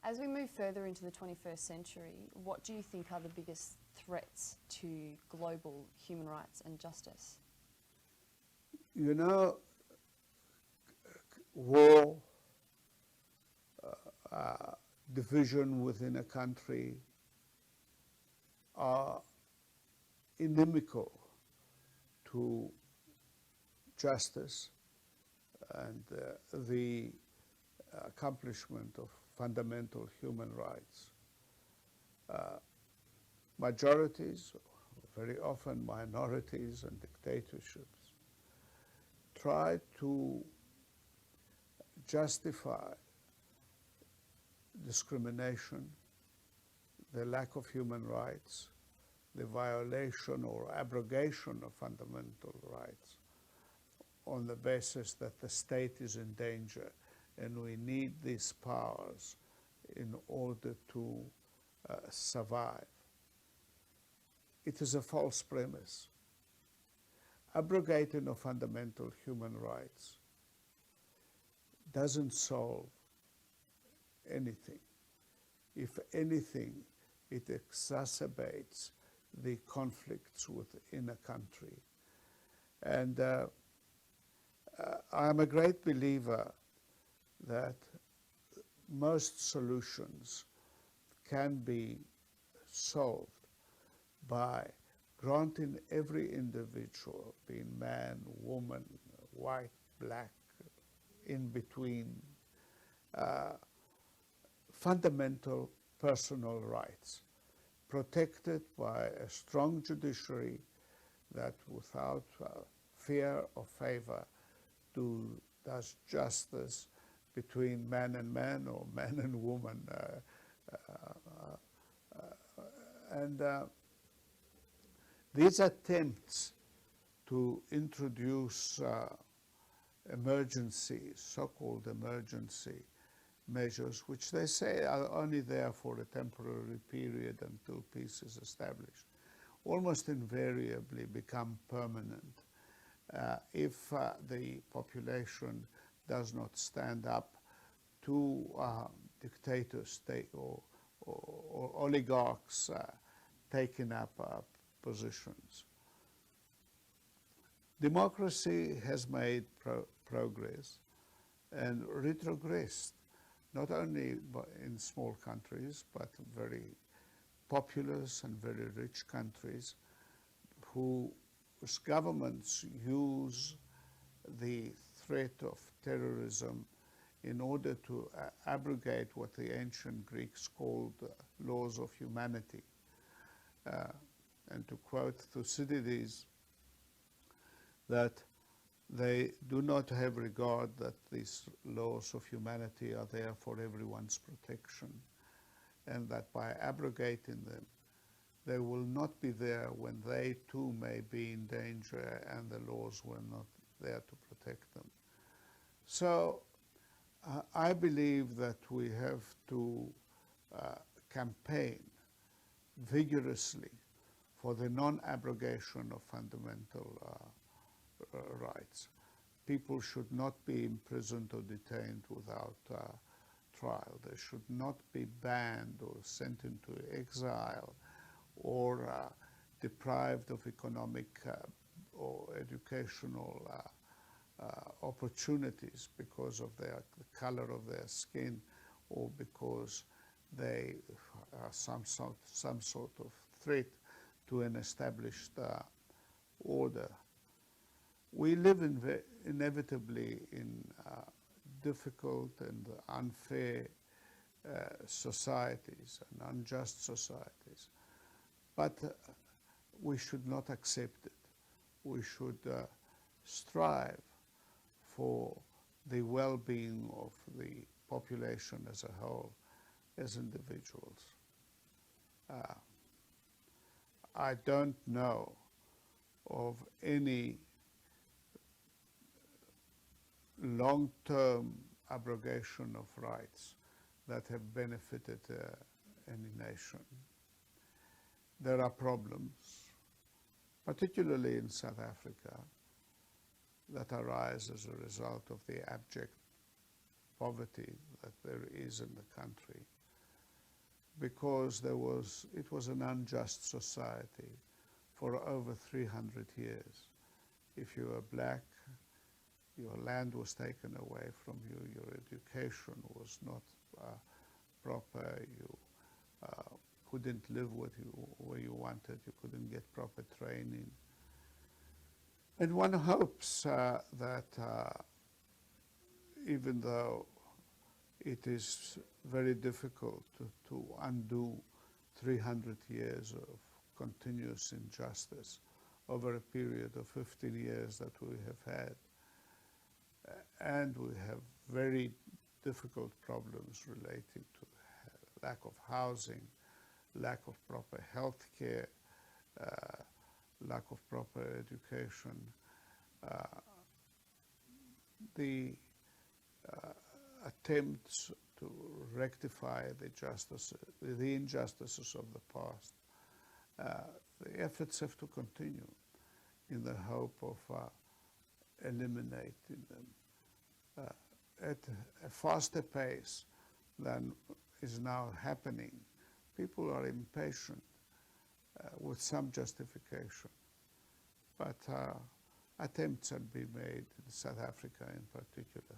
As we move further into the 21st century, what do you think are the biggest threats to global human rights and justice? You know, war, division within a country are inimical to justice and the accomplishment of fundamental human rights. Majorities, very often minorities and dictatorships, try to justify discrimination, the lack of human rights, the violation or abrogation of fundamental rights on the basis that the state is in danger and we need these powers in order to survive. It is a false premise. Abrogating of fundamental human rights doesn't solve anything. If anything, it exacerbates the conflicts within a country. And I'm a great believer that most solutions can be solved by granting every individual, being man, woman, white, black, in between, fundamental personal rights, protected by a strong judiciary that without fear or favor does justice between man and man or man and woman. These attempts to introduce so-called emergency measures, which they say are only there for a temporary period until peace is established, almost invariably become permanent if the population does not stand up to dictators or oligarchs taking up positions. Democracy has made progress and retrogressed, not only in small countries, but very populous and very rich countries whose governments use the threat of terrorism in order to abrogate what the ancient Greeks called laws of humanity. And to quote Thucydides, that they do not have regard that these laws of humanity are there for everyone's protection, and that by abrogating them, they will not be there when they too may be in danger and the laws were not there to protect them. So I believe that we have to campaign vigorously for the non-abrogation of fundamental rights. People should not be imprisoned or detained without trial. They should not be banned or sent into exile or deprived of economic or educational opportunities because of the color of their skin or because they are some sort of threat to an established order. We live inevitably in difficult and unfair societies and unjust societies, but we should not accept it. We should strive for the well-being of the population as a whole, as individuals. I don't know of any long-term abrogation of rights that have benefited any nation. There are problems, particularly in South Africa, that arise as a result of the abject poverty that there is in the country. because it was an unjust society for over 300 years. If you were black, your land was taken away from you, your education was not proper, you couldn't live where you wanted, you couldn't get proper training. And one hopes that even though it is very difficult to undo 300 years of continuous injustice over a period of 15 years that we have had, and we have very difficult problems relating to lack of housing, lack of proper health care, lack of proper education. The attempts to rectify the injustices of the past, the efforts have to continue in the hope of eliminating them at a faster pace than is now happening. People are impatient with some justification, but attempts have been made in South Africa in particular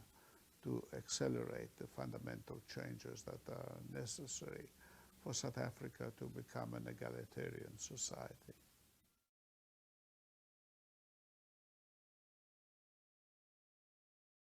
to accelerate the fundamental changes that are necessary for South Africa to become an egalitarian society.